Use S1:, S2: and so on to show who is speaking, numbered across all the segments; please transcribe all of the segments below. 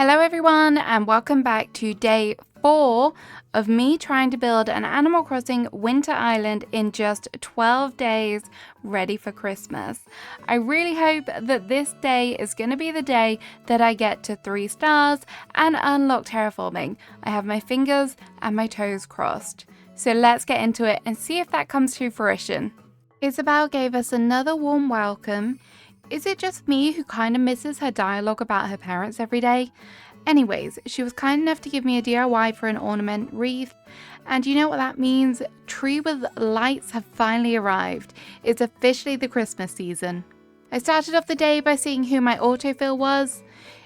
S1: Hello everyone and welcome back to day 4 of me trying to build an Animal Crossing winter island in just 12 days ready for Christmas. I really hope that this day is going to be the day that I get to 3 stars and unlock terraforming. I have my fingers and my toes crossed. So let's get into it and see if that comes to fruition. Isabel gave us another warm welcome. Is it just me who kind of misses her dialogue about her parents every day? Anyways, she was kind enough to give me a DIY for an ornament wreath. And you know what that means? Tree with lights have finally arrived. It's officially the Christmas season. I started off the day by seeing who my autofill was.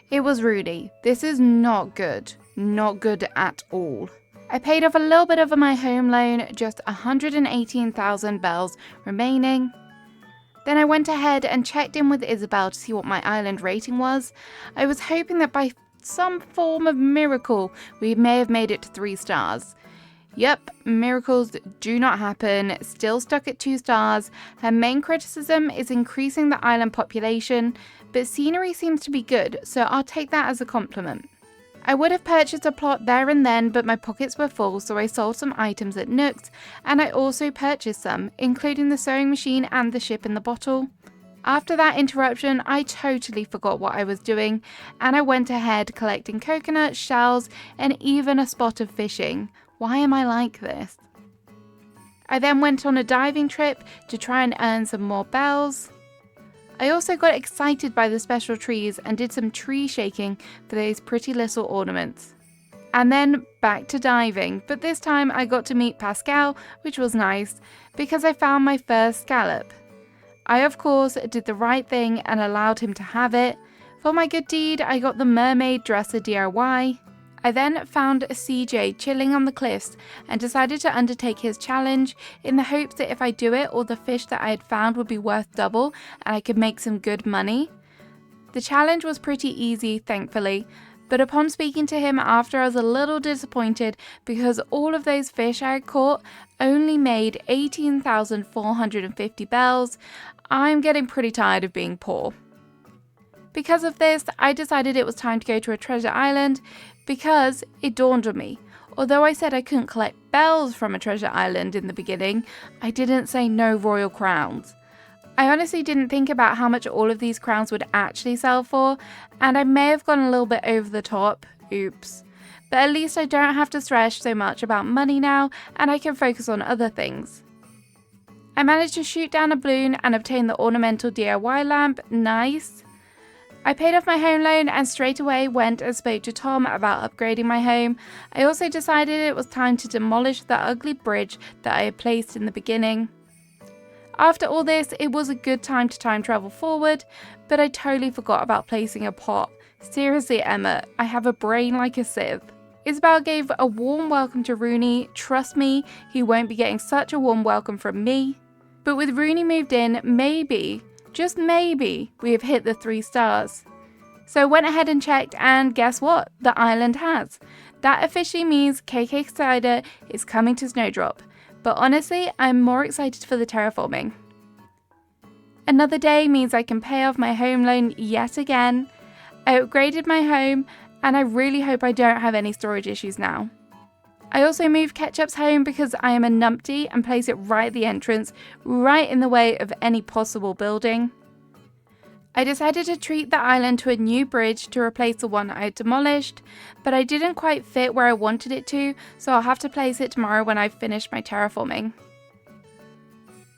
S1: It was Rudy. This is not good. Not good at all. I paid off a little bit of my home loan, just 118,000 bells remaining. Then I went ahead and checked in with Isabel to see what my island rating was. I was hoping that by some form of miracle, we may have made it to 3 stars. Yep, miracles do not happen, still stuck at 2 stars. Her main criticism is increasing the island population, but scenery seems to be good, so I'll take that as a compliment. I would have purchased a plot there and then, but my pockets were full, so I sold some items at Nooks, and I also purchased some, including the sewing machine and the ship in the bottle. After that interruption, I totally forgot what I was doing, and I went ahead collecting coconuts, shells, and even a spot of fishing. Why am I like this? I then went on a diving trip to try and earn some more bells. I also got excited by the special trees and did some tree shaking for those pretty little ornaments. And then back to diving, but this time I got to meet Pascal, which was nice, because I found my first scallop. I of course did the right thing and allowed him to have it. For my good deed, I got the mermaid dresser DIY. I then found CJ chilling on the cliffs and decided to undertake his challenge in the hopes that if I do it, all the fish that I had found would be worth double and I could make some good money. The challenge was pretty easy, thankfully, but upon speaking to him after, I was a little disappointed because all of those fish I had caught only made 18,450 bells. I'm getting pretty tired of being poor. Because of this, I decided it was time to go to a treasure island because it dawned on me. Although I said I couldn't collect bells from a treasure island in the beginning, I didn't say no royal crowns. I honestly didn't think about how much all of these crowns would actually sell for, and I may have gone a little bit over the top. Oops. But at least I don't have to stress so much about money now, and I can focus on other things. I managed to shoot down a balloon and obtain the ornamental DIY lamp. Nice. I paid off my home loan and straight away went and spoke to Tom about upgrading my home. I also decided it was time to demolish the ugly bridge that I had placed in the beginning. After all this, it was a good time to time travel forward, but I totally forgot about placing a pot. Seriously, Emma, I have a brain like a sieve. Isabel gave a warm welcome to Rooney. Trust me, he won't be getting such a warm welcome from me. But with Rooney moved in, maybe, just maybe, we have hit the 3 stars. So I went ahead and checked, and guess what? The island has. That officially means KK Cider is coming to Snowdrop. But honestly, I'm more excited for the terraforming. Another day means I can pay off my home loan yet again. I upgraded my home, and I really hope I don't have any storage issues now. I also moved Ketchup's home because I am a numpty and place it right at the entrance, right in the way of any possible building. I decided to treat the island to a new bridge to replace the one I had demolished, but I didn't quite fit where I wanted it to, so I'll have to place it tomorrow when I've finished my terraforming.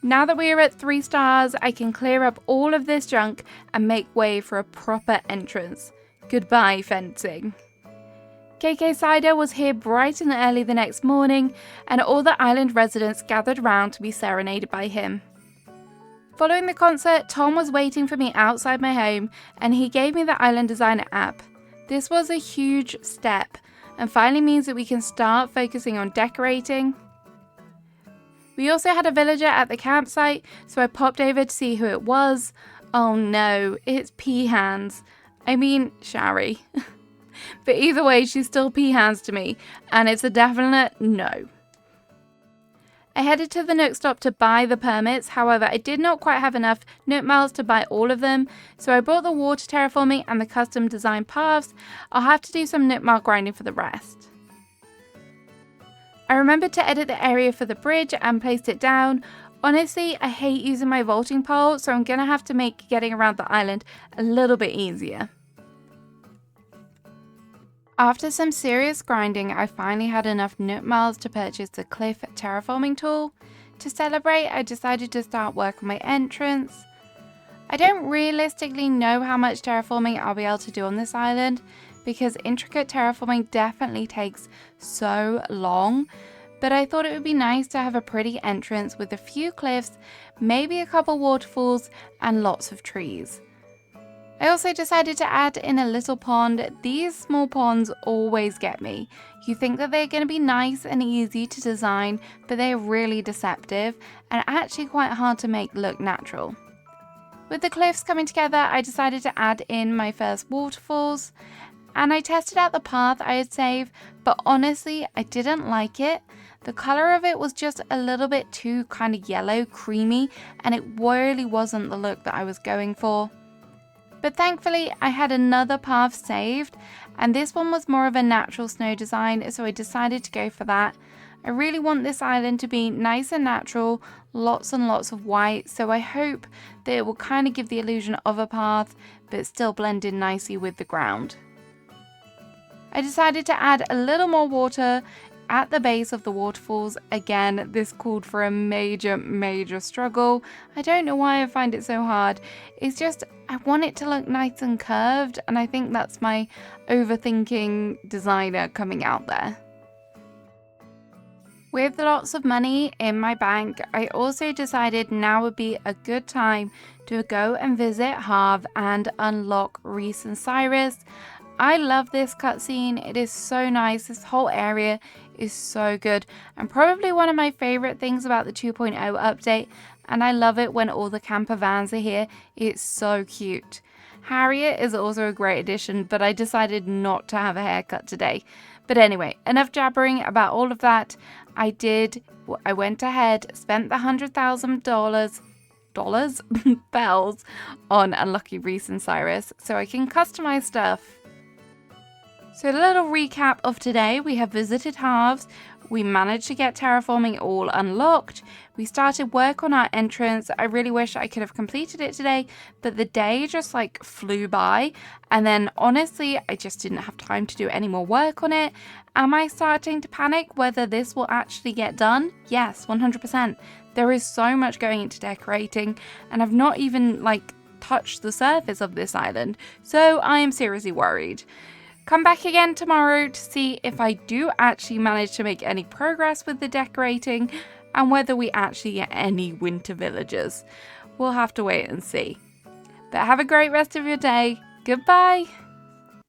S1: Now that we are at 3 stars, I can clear up all of this junk and make way for a proper entrance. Goodbye, fencing. KK Cider was here bright and early the next morning, and all the island residents gathered round to be serenaded by him. Following the concert, Tom was waiting for me outside my home, and he gave me the Island Designer app. This was a huge step, and finally means that we can start focusing on decorating. We also had a villager at the campsite, so I popped over to see who it was. Oh no, it's Peahans. I mean, Shari. But either way, she's still Peahans to me, and it's a definite no. I headed to the Nook stop to buy the permits, however I did not quite have enough Nook miles to buy all of them, so I bought the water terraforming and the custom design paths. I'll have to do some Nook mile grinding for the rest. I remembered to edit the area for the bridge and placed it down. Honestly, I hate using my vaulting pole, so I'm going to have to make getting around the island a little bit easier. After some serious grinding, I finally had enough Nook miles to purchase the cliff terraforming tool. To celebrate, I decided to start work on my entrance. I don't realistically know how much terraforming I'll be able to do on this island, because intricate terraforming definitely takes so long, but I thought it would be nice to have a pretty entrance with a few cliffs, maybe a couple waterfalls, and lots of trees. I also decided to add in a little pond. These small ponds always get me. You think that they're going to be nice and easy to design, but they're really deceptive and actually quite hard to make look natural. With the cliffs coming together, I decided to add in my first waterfalls, and I tested out the path I had saved, but honestly, I didn't like it. The color of it was just a little bit too kind of yellow, creamy, and it really wasn't the look that I was going for. But thankfully, I had another path saved, and this one was more of a natural snow design, so I decided to go for that. I really want this island to be nice and natural, lots and lots of white, so I hope that it will kind of give the illusion of a path, but still blend in nicely with the ground. I decided to add a little more water at the base of the waterfalls. Again, this called for a major struggle. I don't know why I find it so hard. It's just, I want it to look nice and curved, and I think that's my overthinking designer coming out there. With lots of money in my bank, I also decided now would be a good time to go and visit Harv and unlock Reese and Cyrus. I love this cutscene. It is so nice. This whole area is so good, and probably one of my favorite things about the 2.0 update, and I love it when all the camper vans are here. It's so cute. Harriet is also a great addition, but I decided not to have a haircut today. But anyway, enough jabbering about all of that. I went ahead, spent the $100,000 bells on Unlucky Reese and Cyrus so I can customize stuff. So a little recap of today: we have visited Harv's, we managed to get terraforming all unlocked, we started work on our entrance. I really wish I could have completed it today, but the day just like flew by, and then honestly I just didn't have time to do any more work on it. Am I starting to panic whether this will actually get done? Yes, 100%. There is so much going into decorating, and I've not even touched the surface of this island, so I am seriously worried. Come back again tomorrow to see if I do actually manage to make any progress with the decorating and whether we actually get any winter villagers. We'll have to wait and see. But have a great rest of your day. Goodbye.